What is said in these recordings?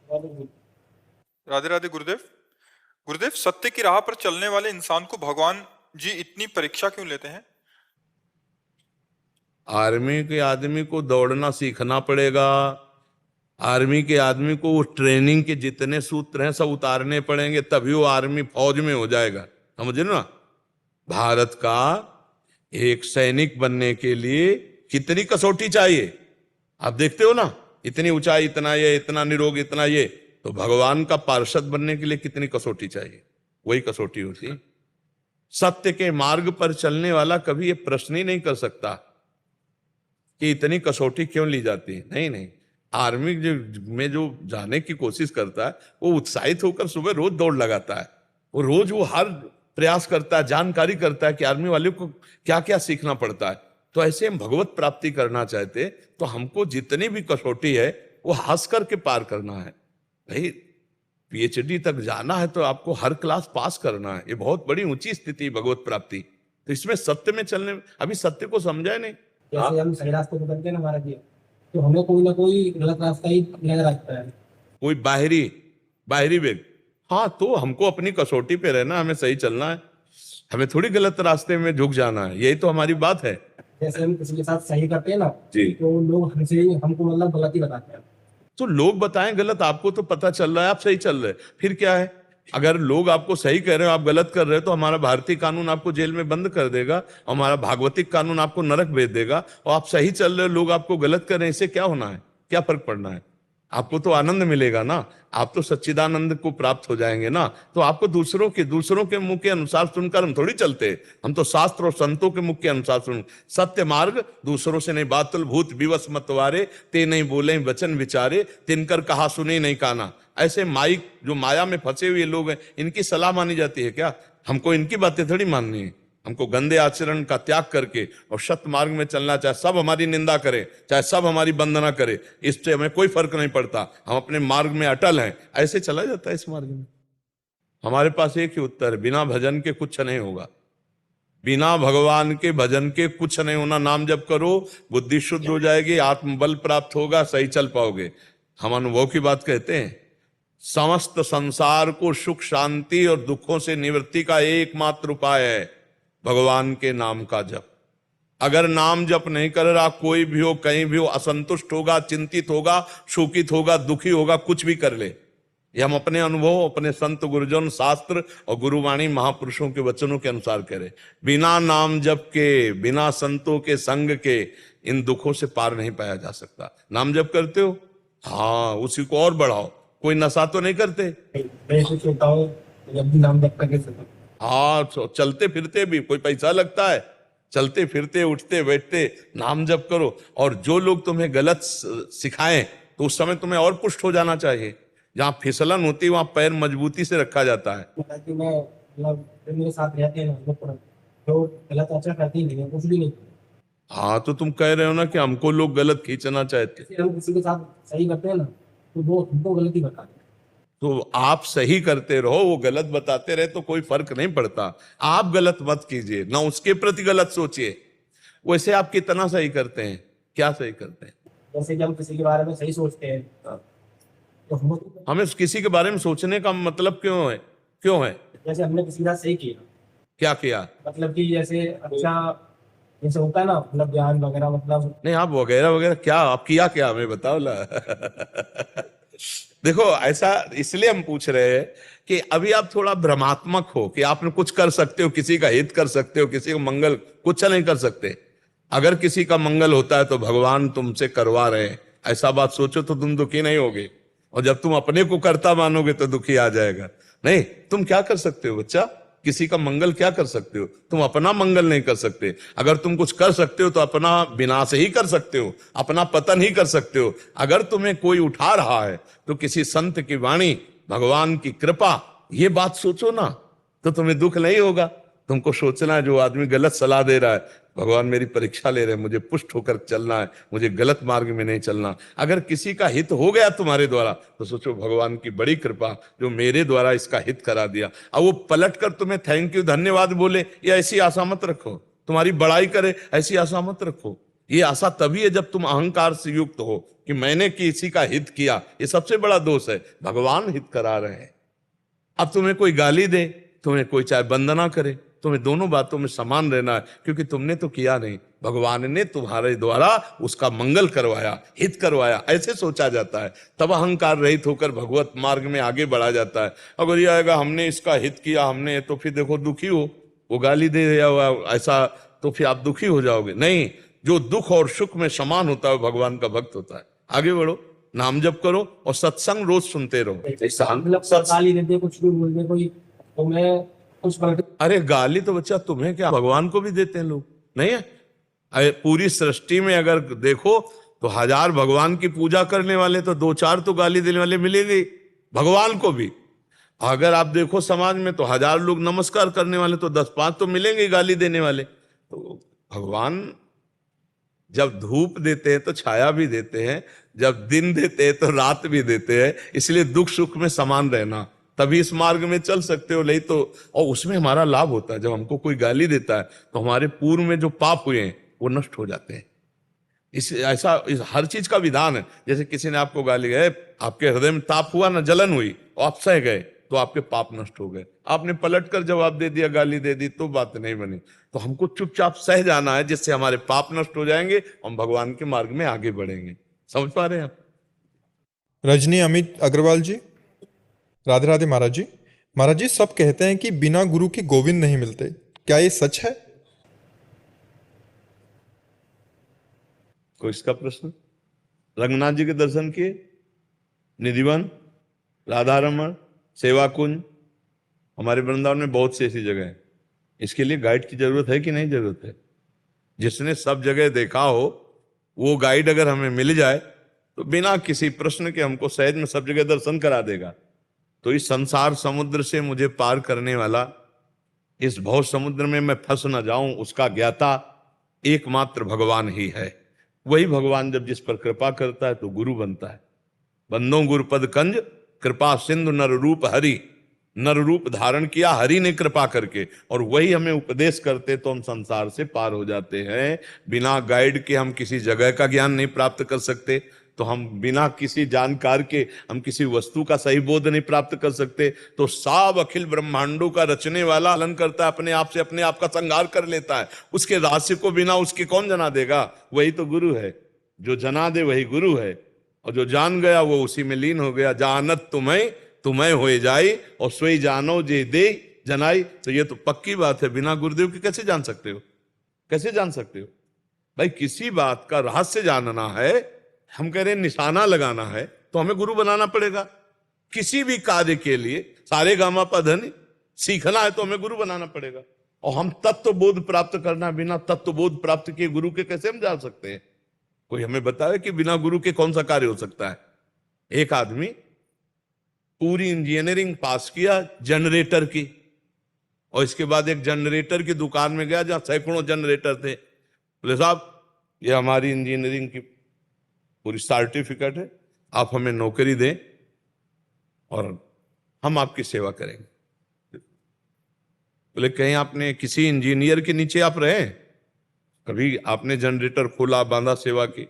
राधे राधे गुरुदेव। गुरुदेव, सत्य की राह पर चलने वाले इंसान को भगवान जी इतनी परीक्षा क्यों लेते हैं? आर्मी के आदमी को दौड़ना सीखना पड़ेगा। आर्मी के आदमी को वो ट्रेनिंग के जितने सूत्र हैं सब उतारने पड़ेंगे, तभी वो आर्मी फौज में हो जाएगा। समझे ना? भारत का एक सैनिक बनने के लिए कितनी कसौटी चाहिए आप देखते हो ना। इतनी ऊंचाई, इतना ये, इतना निरोग, इतना ये। तो भगवान का पार्षद बनने के लिए कितनी कसौटी चाहिए? वही कसौटी होती है। सत्य के मार्ग पर चलने वाला कभी ये प्रश्न ही नहीं कर सकता कि इतनी कसौटी क्यों ली जाती है। नहीं नहीं, आर्मी में जो जाने की कोशिश करता है वो उत्साहित होकर सुबह रोज दौड़ लगाता है। वो रोज वो हर प्रयास करता है, जानकारी करता है कि आर्मी वाले को क्या क्या सीखना पड़ता है। तो ऐसे हम भगवत प्राप्ति करना चाहते तो हमको जितनी भी कसौटी है वो हंस करके पार करना है। भाई पीएचडी तक जाना है तो आपको हर क्लास पास करना है। ये बहुत बड़ी ऊंची स्थिति भगवत प्राप्ति। तो इसमें सत्य में चलने, अभी सत्य को समझा नहीं। जैसे हम सही रास्ते पर चलते हैं ना महाराज जी, तो हमें कोई ना कोई गलत रास्ता ही नजर आता है, कोई बाहरी वेग। हाँ, तो हमको अपनी कसौटी पे रहना, हमें सही चलना है, हमें थोड़ी गलत रास्ते में झुक जाना है। यही तो हमारी बात है। जैसे हम किसी के साथ सही करते हैं ना जी, तो लोग हमसे हमको मतलब गलत ही बताते हैं। तो लोग बताएं गलत, आपको तो पता चल रहा है आप सही चल रहे, फिर क्या है? अगर लोग आपको सही कह रहे हो, आप गलत कर रहे हो, तो हमारा भारतीय कानून आपको जेल में बंद कर देगा, हमारा भागवतिक कानून आपको नरक भेज देगा। और आप सही चल रहे हो, लोग आपको गलत कर रहे हैं, इससे क्या होना है? क्या फर्क पड़ना है? आपको तो आनंद मिलेगा ना, आप तो सच्चिदानंद को प्राप्त हो जाएंगे ना। तो आपको दूसरों के मुख के अनुसार सुनकर हम थोड़ी चलते, हम तो शास्त्र और संतों के मुख के अनुसार सुन। सत्य मार्ग दूसरों से नहीं बातुल भूत विवश मतवारे, ते नहीं बोले वचन विचारे, तिनकर कहा सुने नहीं काना। ऐसे माइक जो माया में फंसे हुए लोग हैं, इनकी सलाह मानी जाती है क्या? हमको इनकी बातें थोड़ी माननी है। हमको गंदे आचरण का त्याग करके और सत्य मार्ग में चलना, चाहे सब हमारी निंदा करे, चाहे सब हमारी वंदना करे, इससे हमें कोई फर्क नहीं पड़ता। हम अपने मार्ग में अटल हैं, ऐसे चला जाता है इस मार्ग में। हमारे पास एक ही उत्तर है, बिना भजन के कुछ नहीं होगा। बिना भगवान के भजन के कुछ नहीं होना। नाम जप करो, बुद्धि शुद्ध हो जाएगी, आत्मबल प्राप्त होगा, सही चल पाओगे। हम अनुभव की बात कहते हैं। समस्त संसार को सुख शांति और दुखों से निवृत्ति का एकमात्र उपाय है भगवान के नाम का जप। अगर नाम जप नहीं कर रहा, कोई भी हो, कहीं भी हो, असंतुष्ट होगा, चिंतित होगा, शोकित होगा, दुखी होगा, कुछ भी कर ले। ये हम अपने अनुभव, अपने संत गुरुजन, शास्त्र और गुरुवाणी महापुरुषों के वचनों के अनुसार करें। बिना नाम जप के, बिना संतों के संग के इन दुखों से पार नहीं पाया जा सकता। नाम जप करते हो? हाँ, उसी को और बढ़ाओ। कोई नशा तो नहीं करते? मैं कुछ होता हूँ जब भी नाम जप करके चलता हूं। हाँ, चलते फिरते भी कोई पैसा लगता है? चलते फिरते उठते बैठते नाम जप करो। और जो लोग तुम्हें गलत सिखाएं तो उस समय तुम्हें और पुष्ट हो जाना चाहिए। जहां फिसलन होती है वहां पैर मजबूती से रखा जाता है। कि मैं मतलब जो मेरे साथ रहते हैं तो गलत आचरण करते ही नहीं है, कुछ भी नहीं। हाँ, तो तुम कह रहे हो ना कि हमको लोग गलत खींचना चाहते। जैसे हम किसी के साथ सही करते हैं ना तो वो हमको गलत ही बताते हैं। तो आप सही करते रहो, वो गलत बताते रहे तो कोई फर्क नहीं पड़ता। आप गलत मत कीजिए, ना उसके प्रति गलत सोचिए। वैसे आप कितना सही करते हैं? क्या सही करते हैं? जैसे कि हम किसी के बारे में सही सोचते हैं तो हमें किसी के बारे में सोचने का मतलब क्यों है? जैसे हमने किसी के साथ सही किया, क्या किया? मतलब कि जैसे अच्छा जैसे होता है ना, मतलब ज्ञान वगैरह, मतलब नहीं, आप वगैरह वगैरह क्या, आप किया क्या हमें बताओ ना। देखो, ऐसा इसलिए हम पूछ रहे हैं कि अभी आप थोड़ा भ्रमात्मक हो कि आपने कुछ कर सकते हो, किसी का हित कर सकते हो, किसी को मंगल, कुछ नहीं कर सकते। अगर किसी का मंगल होता है तो भगवान तुमसे करवा रहे हैं, ऐसा बात सोचो तो तुम दुखी नहीं होगे। और जब तुम अपने को कर्ता मानोगे तो दुखी आ जाएगा। नहीं, तुम क्या कर सकते हो बच्चा? किसी का मंगल क्या कर सकते हो? तुम अपना मंगल नहीं कर सकते। अगर तुम कुछ कर सकते हो तो अपना विनाश ही कर सकते हो, अपना पतन ही कर सकते हो। अगर तुम्हें कोई उठा रहा है तो किसी संत की वाणी, भगवान की कृपा, ये बात सोचो ना, तो तुम्हें दुख नहीं होगा। तुमको सोचना है जो आदमी गलत सलाह दे रहा है, भगवान मेरी परीक्षा ले रहे हैं, मुझे पुष्ट होकर चलना है, मुझे गलत मार्ग में नहीं चलना। अगर किसी का हित हो गया तुम्हारे द्वारा तो सोचो भगवान की बड़ी कृपा जो मेरे द्वारा इसका हित करा दिया। अब वो पलट कर तुम्हें थैंक यू, धन्यवाद बोले, ये ऐसी आशा मत रखो। तुम्हारी बड़ाई करे ऐसी आशा मत रखो। ये आशा तभी है जब तुम अहंकार से युक्त हो कि मैंने किसी का हित किया, ये सबसे बड़ा दोष है। भगवान हित करा रहे हैं। अब तुम्हें कोई गाली दे, तुम्हें कोई चाहे वंदना करे, तुम्हें दोनों बातों में समान रहना है, क्योंकि तुमने तो किया नहीं, भगवान ने तुम्हारे द्वारा उसका मंगल करवाया, हित करवाया, ऐसे सोचा जाता है। तब अहंकार रहित होकर भगवत मार्ग में आगे बढ़ा जाता है। अगर यह आएगा हमने इसका हित किया, हमने, तो फिर देखो दुखी हो, वो गाली दे या ऐसा, तो फिर आप दुखी हो जाओगे। नहीं, जो दुख और सुख में समान होता है भगवान का भक्त होता है। आगे बढ़ो, नाम जप करो और सत्संग रोज सुनते रहो। मतलब गाली देते, कुछ भी बोलते कोई, तो मैं कुछ पलट। अरे गाली तो बच्चा तुम्हें क्या, भगवान को भी देते हैं लोग, नहीं है? अरे पूरी सृष्टि में अगर देखो तो 1000 भगवान की पूजा करने वाले, तो 2-4 तो गाली देने वाले मिलेंगे भगवान को भी। अगर आप देखो समाज में तो 1000 लोग नमस्कार करने वाले, तो 10-5 तो मिलेंगे गाली देने वाले। तो भगवान जब धूप देते हैं तो छाया भी देते हैं, जब दिन देते हैं तो रात भी देते हैं। इसलिए दुख सुख में समान रहना, तभी इस मार्ग में चल सकते हो। नहीं तो, और उसमें हमारा लाभ होता है। जब हमको कोई गाली देता है तो हमारे पूर्व में जो पाप हुए हैं वो नष्ट हो जाते हैं। इस हर चीज का विधान है। जैसे किसी ने आपको गाली गए, आपके हृदय में ताप हुआ ना, जलन हुई, और आप सह गए, तो आपके पाप नष्ट हो गए। आपने पलटकर जवाब दे दिया, गाली दे दी, तो बात नहीं बनी। तो हमको चुपचाप सह जाना है, जिससे हमारे पाप नष्ट हो जाएंगे, हम भगवान के मार्ग में आगे बढ़ेंगे। समझ पा रहे हैं आप? रजनी अमित अग्रवाल जी, राधे राधे महाराज जी। महाराज जी, सब कहते हैं कि बिना गुरु के गोविंद नहीं मिलते, क्या ये सच है? कोई इसका प्रश्न? रंगनाथ जी के दर्शन किए, निधिवन, राधा रमण, सेवा कुंज, हमारे वृंदावन में बहुत सी ऐसी जगह है। इसके लिए गाइड की जरूरत है कि नहीं जरूरत है? जिसने सब जगह देखा हो, वो गाइड अगर हमें मिल जाए तो बिना किसी प्रश्न के हमको सहज में सब जगह दर्शन करा देगा। तो इस संसार समुद्र से मुझे पार करने वाला, इस भव समुद्र में मैं फंस न जाऊं, उसका ज्ञाता एकमात्र भगवान ही है। वही भगवान जब जिस पर कृपा करता है तो गुरु बनता है। बंदो गुरुपद कंज कृपा सिंधु नर रूप हरि, नर रूप धारण किया हरि ने कृपा करके, और वही हमें उपदेश करते, तो हम संसार से पार हो जाते हैं। बिना गाइड के हम किसी जगह का ज्ञान नहीं प्राप्त कर सकते, तो हम बिना किसी जानकार के हम किसी वस्तु का सही बोध नहीं प्राप्त कर सकते। तो सब अखिल ब्रह्मांडों का रचने वाला पालन करता है, अपने आप से अपने आप का संहार कर लेता है। उसके रहस्य को बिना उसके कौन जना देगा? वही तो गुरु है। जो जना दे वही गुरु है, और जो जान गया वो उसी में लीन हो गया। जानत तुम्हें तुम्हें होए जाई, और सोई जानो जे दे जनाई। तो ये तो पक्की बात है, बिना गुरुदेव के कैसे जान सकते हो? कैसे जान सकते हो भाई? किसी बात का रहस्य जानना है, हम कह रहे हैं निशाना लगाना है, तो हमें गुरु बनाना पड़ेगा। किसी भी कार्य के लिए सारे गामा पधन सीखना है तो हमें गुरु बनाना पड़ेगा। और हम तत्व बोध प्राप्त करना, बिना तत्व बोध प्राप्त किए गुरु के कैसे हम जान सकते हैं? कोई हमें बताए कि बिना गुरु के कौन सा कार्य हो सकता है? एक आदमी पूरी इंजीनियरिंग पास किया जनरेटर की, और इसके बाद एक जनरेटर की दुकान में गया जहां सैकड़ों जनरेटर थे। बोले साहब, ये हमारी इंजीनियरिंग की पूरी सर्टिफिकेट है, आप हमें नौकरी दें और हम आपकी सेवा करेंगे। बोले कहीं आपने किसी इंजीनियर के नीचे आप रहे? कभी आपने जनरेटर खोला, बांधा, सेवा की?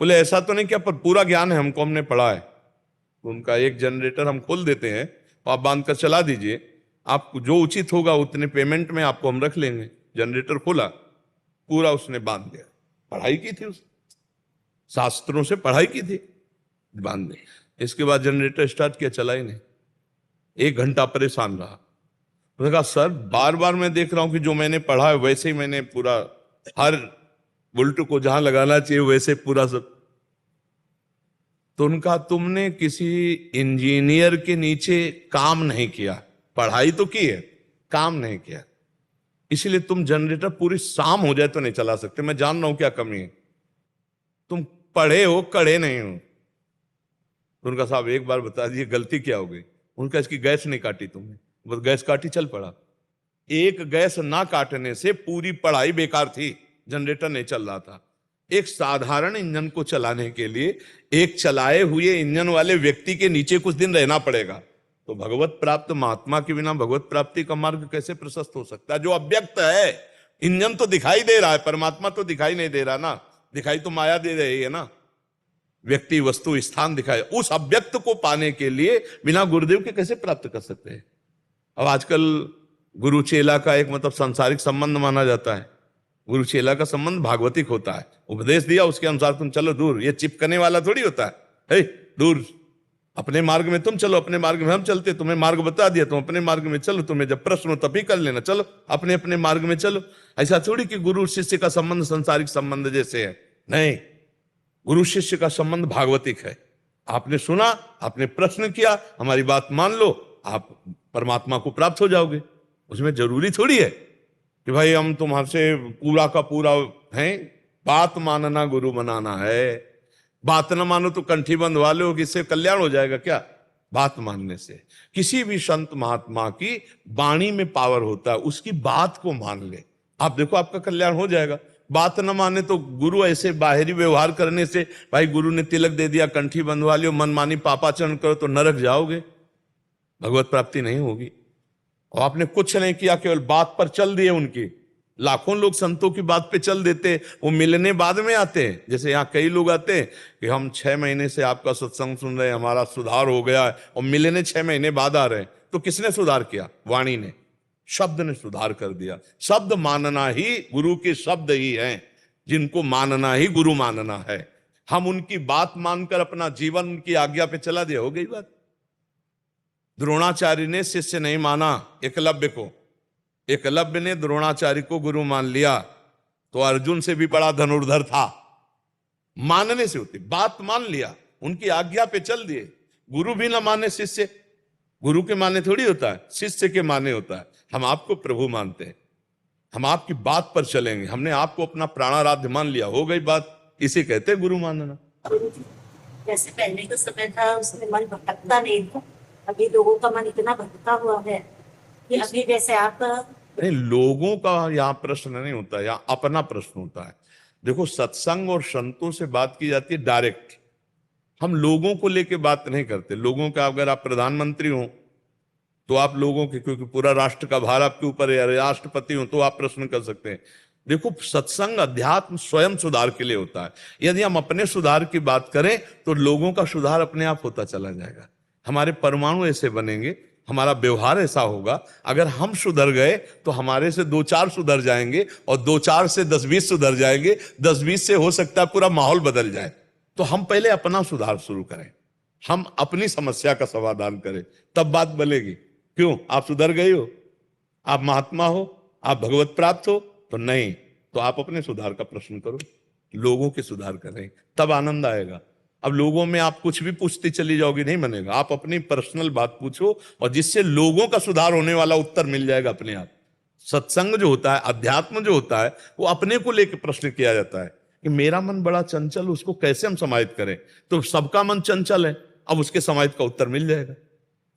बोले ऐसा तो नहीं किया, पर पूरा ज्ञान है हमको, हमने पढ़ा है। तो उनका एक जनरेटर हम खोल देते हैं, तो आप बांध कर चला दीजिए, आपको जो उचित होगा उतने पेमेंट में आपको हम रख लेंगे। जनरेटर खोला, पूरा उसने बांध दिया। पढ़ाई की थी उसने, शास्त्रों से पढ़ाई की थी, बांध दे। इसके बाद जनरेटर स्टार्ट किया, चला ही नहीं। 1 घंटा परेशान रहा। उसने कहा सर, बार बार मैं देख रहा हूं कि जो मैंने पढ़ा है वैसे ही मैंने पूरा, हर बुल्ट को जहां लगाना चाहिए वैसे पूरा सब। तो उनका, तुमने किसी इंजीनियर के नीचे काम नहीं किया, पढ़ाई तो की है, काम नहीं किया, इसलिए तुम जनरेटर पूरी शाम हो जाए तो नहीं चला सकते। मैं जान रहा हूं क्या कमी है, तुम पढ़े हो, कड़े नहीं हो। तो उनका साहब एक बार बता दिए गलती क्या हो गई? उनका, इसकी गैस नहीं काटी तुमने। बस गैस काटी, चल पड़ा। एक गैस ना काटने से पूरी पढ़ाई बेकार थी, जनरेटर नहीं चल रहा था। एक साधारण इंजन को चलाने के लिए एक चलाए हुए इंजन वाले व्यक्ति के नीचे कुछ दिन रहना पड़ेगा। तो भगवत प्राप्त महात्मा के बिना भगवत प्राप्ति का मार्ग कैसे प्रशस्त हो सकता है? जो अव्यक्त है, इंजन तो दिखाई दे रहा है, परमात्मा तो दिखाई नहीं दे रहा ना, दिखाई तो माया दे रही है ना। व्यक्ति वस्तु स्थान दिखाए, उस अव्यक्त को पाने के लिए बिना गुरुदेव के कैसे प्राप्त कर सकते हैं। अब आजकल गुरु चेला का एक मतलब सांसारिक संबंध माना जाता है। गुरु चेला का संबंध भागवतिक होता है। उपदेश दिया, उसके अनुसार तुम चलो दूर, ये चिपकने वाला थोड़ी होता है। हे दूर, अपने मार्ग में तुम चलो, अपने मार्ग में हम चलते, तुम्हें मार्ग बता दिया, तुम अपने मार्ग में चलो, तुम्हें जब प्रश्न हो तभी कर लेना, चलो अपने अपने मार्ग में चलो। ऐसा थोड़ी कि गुरु शिष्य का संबंध सांसारिक संबंध जैसे है, नहीं। गुरु शिष्य का संबंध भागवतिक है। आपने सुना, आपने प्रश्न किया, हमारी बात मान लो, आप परमात्मा को प्राप्त हो जाओगे। उसमें जरूरी थोड़ी है कि भाई हम तुम्हारे पूरा का पूरा है। बात मानना गुरु बनाना है। बात न मानो तो कंठी बंधवा लो कि इससे कल्याण हो जाएगा क्या? बात मानने से किसी भी संत महात्मा की वाणी में पावर होता है, उसकी बात को मान ले, आप देखो आपका कल्याण हो जाएगा। बात न माने तो गुरु ऐसे बाहरी व्यवहार करने से, भाई गुरु ने तिलक दे दिया, कंठी बंधवा लियो, मनमानी पापाचरण करो तो नरक जाओगे, भगवत प्राप्ति नहीं होगी। और आपने कुछ नहीं किया, केवल बात पर चल दिए उनकी। लाखों लोग संतों की बात पे चल देते, वो मिलने बाद में आते हैं। जैसे यहाँ कई लोग आते हैं कि हम 6 महीने से आपका सत्संग सुन रहे हैं, हमारा सुधार हो गया है, और मिलने 6 महीने बाद आ रहे हैं। तो किसने सुधार किया? वाणी ने, शब्द ने सुधार कर दिया। शब्द मानना ही गुरु के शब्द ही हैं, जिनको मानना ही गुरु मानना है। हम उनकी बात मानकर अपना जीवन उनकी आज्ञा पे चला दिया, हो गई बात। द्रोणाचार्य ने शिष्य नहीं माना एकलव्य को, एकलव्य ने द्रोणाचार्य को गुरु मान लिया, तो अर्जुन से भी बड़ा धनुर्धर था। मानने से होती, बात मान लिया, उनकी आज्ञा पे चल दिए। गुरु भी ना माने शिष्य, गुरु के माने थोड़ी होता है, शिष्य के माने होता है। हम आपको प्रभु मानते हैं, हम आपकी बात पर चलेंगे, हमने आपको अपना प्राणाराध्य मान लिया, हो गई बात। इसे कहते हैं गुरु मानना। जैसे पहले का समय था उसमें मन भटकता नहीं था, अभी लोगों का मन इतना भटका हुआ है कि अभी जैसे आप नहीं, लोगों का यहाँ प्रश्न नहीं होता, यहाँ अपना प्रश्न होता है। देखो, सत्संग और संतों से बात की जाती है डायरेक्ट। हम लोगों को लेके बात नहीं करते। लोगों का, अगर आप प्रधानमंत्री हो तो आप लोगों के, क्योंकि पूरा राष्ट्र का भार आपके ऊपर है, राष्ट्रपति हो तो आप प्रश्न कर सकते हैं। देखो, सत्संग अध्यात्म स्वयं सुधार के लिए होता है। यदि हम अपने सुधार की बात करें तो लोगों का सुधार अपने आप होता चला जाएगा। हमारे परमाणु ऐसे बनेंगे, हमारा व्यवहार ऐसा होगा। अगर हम सुधर गए तो हमारे से 2-4 सुधर जाएंगे, और 2-4 से 10-20 सुधर जाएंगे, 10-20 से हो सकता है पूरा माहौल बदल जाए। तो हम पहले अपना सुधार शुरू करें, हम अपनी समस्या का समाधान करें, तब बात बनेगी। क्यों? आप सुधर गए हो, आप महात्मा हो, आप भगवत प्राप्त हो, तो नहीं, तो आप अपने सुधार का प्रश्न करो, लोगों के सुधार करें, तब आनंद आएगा। अब लोगों में आप कुछ भी पूछती चली जाओगी, नहीं बनेगा। आप अपनी पर्सनल बात पूछो, और जिससे लोगों का सुधार होने वाला उत्तर मिल जाएगा अपने आप। सत्संग जो होता है, अध्यात्म जो होता है, वो अपने को लेकर प्रश्न किया जाता है कि मेरा मन बड़ा चंचल, उसको कैसे हम समाहित करें। तो सबका मन चंचल है, अब उसके समाहित का उत्तर मिल जाएगा।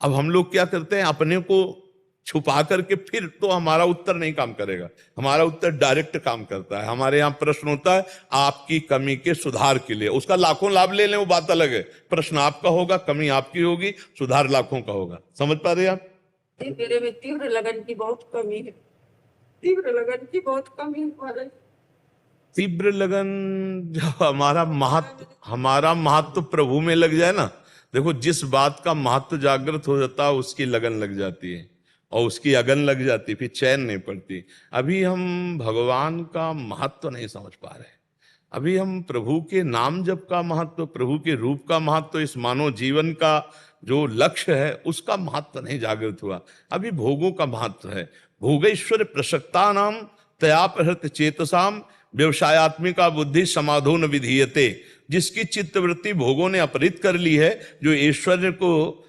अब हम लोग क्या करते हैं, अपने को छुपा करके, फिर तो हमारा उत्तर नहीं काम करेगा। हमारा उत्तर डायरेक्ट काम करता है। हमारे यहाँ प्रश्न होता है आपकी कमी के सुधार के लिए, उसका लाखों लाभ ले लें, वो बात अलग है। प्रश्न आपका होगा, कमी आपकी होगी, सुधार लाखों का होगा। समझ पा रहे हैं आप? मेरे में तीव्र लगन की बहुत कमी है, तीव्र लगन की बहुत कमी है। तीव्र लगन, जब हमारा महत्व प्रभु में लग जाए ना, देखो, जिस बात का महत्व जागृत हो जाता है उसकी लगन लग जाती है, और उसकी अगन लग जाती, फिर चैन नहीं पड़ती। अभी हम भगवान का महत्व नहीं समझ पा रहे। अभी हम प्रभु के नाम जप का महत्व, प्रभु के रूप का महत्व, इस मानव जीवन का जो लक्ष्य है उसका महत्व नहीं जागृत हुआ। अभी भोगों का महत्व है। भोगैश्वर्य प्रसक्ता नाम तया प्रहृत चेतसाम व्यवसायत्मिका बुद्धि समाधो न विधीयते। जिसकी चित्तवृत्ति भोगों ने अपहृत कर ली है, जो ऐश्वर्य को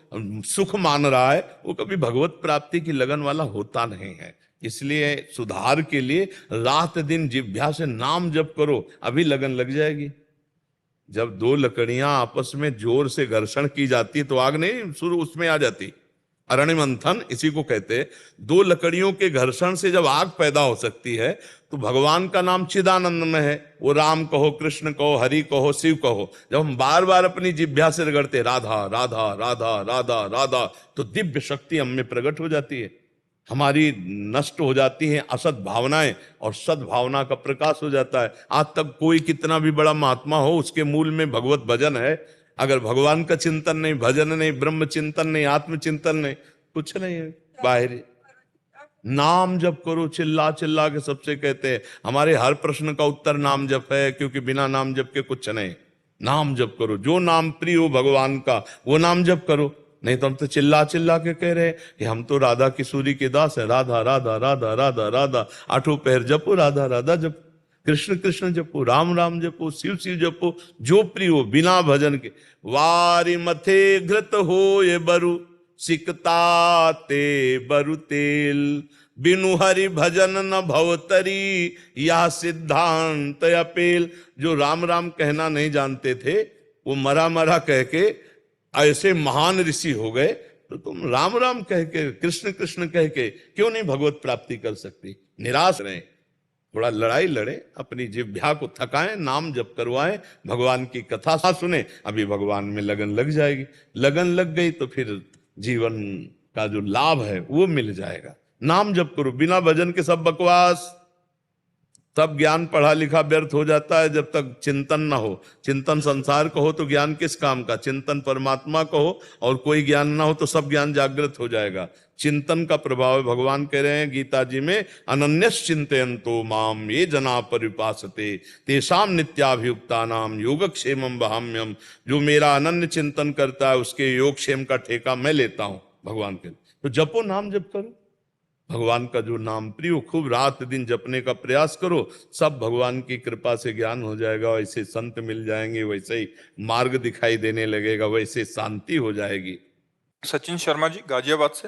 सुख मान रहा है, वो कभी भगवत प्राप्ति की लगन वाला होता नहीं है। इसलिए सुधार के लिए रात दिन जिह्वा से नाम जप करो, अभी लगन लग जाएगी। जब 2 लकड़ियां आपस में जोर से घर्षण की जाती तो आग नहीं शुरू उसमें आ जाती। अरण्य मंथन इसी को कहते हैं। 2 लकड़ियों के घर्षण से जब आग पैदा हो सकती है, तो भगवान का नाम चिदानंद में है। वो राम कहो, कृष्ण कहो, हरि कहो, शिव कहो, जब हम बार बार अपनी जिह्वा से रगड़ते राधा राधा राधा राधा राधा, तो दिव्य शक्ति हम में प्रकट हो जाती है। हमारी नष्ट हो जाती हैं असत भावनाएं और सद्भावना का प्रकाश हो जाता है। आज तक कोई कितना भी बड़ा महात्मा हो, उसके मूल में भगवत भजन है। अगर भगवान का चिंतन नहीं, भजन नहीं, ब्रह्म चिंतन नहीं, आत्म चिंतन नहीं, कुछ नहीं है। बाहरी नाम जप करो, चिल्ला चिल्ला के सबसे कहते हैं। हमारे हर प्रश्न का उत्तर नाम जप है, क्योंकि बिना नाम जप के कुछ नहीं। नाम जप करो, जो नाम प्रिय हो भगवान का वो नाम जप करो। नहीं तो हम तो चिल्ला चिल्ला के कह रहे हैं कि हम तो राधा किशोरी के दास है। राधा राधा राधा राधा राधा, आठों पैर जपो, राधा राधा जपो, कृष्ण कृष्ण जपो, राम राम जपो, शिव शिव जपो, जो प्रिय हो बिना भजन के। वारी मथे घृत हो ये बरु, सिकता ते बरु तेल, बिनु हरि भजन न भवतरी, या सिद्धांत अपेल। जो राम राम कहना नहीं जानते थे, वो मरा मरा कह के ऐसे महान ऋषि हो गए। तो तुम राम राम कह के, कृष्ण कृष्ण कह के क्यों नहीं भगवत प्राप्ति कर सकती? निराश रहे, थोड़ा लड़ाई लड़े, अपनी जिह्वा को थकाएं, नाम जप करवाएं, भगवान की कथा सुने, अभी भगवान में लगन लग जाएगी। लगन लग गई तो फिर जीवन का जो लाभ है वो मिल जाएगा। नाम जप करो, बिना भजन के सब बकवास, सब ज्ञान पढ़ा लिखा व्यर्थ हो जाता है जब तक चिंतन ना हो। चिंतन संसार का हो तो ज्ञान किस काम का? चिंतन परमात्मा का हो और कोई ज्ञान ना हो तो सब ज्ञान जागृत हो जाएगा। चिंतन का प्रभाव है। भगवान कह रहे हैं गीता जी में, अनन्यस चिंतयन्तो माम ये जना परिपासते तेषाम नित्याभियुक्तानाम योगक्षेमम वहाम्यम। जो मेरा अनन्य चिंतन करता है उसके योगक्षेम का ठेका मैं लेता हूं। भगवान के तो जपो, नाम जप करो, भगवान का जो नाम प्रिय, खूब रात दिन जपने का प्रयास करो, सब भगवान की कृपा से ज्ञान हो जाएगा। वैसे संत मिल जाएंगे, वैसे ही मार्ग दिखाई देने लगेगा, वैसे शांति हो जाएगी। सचिन शर्मा जी गाजियाबाद से।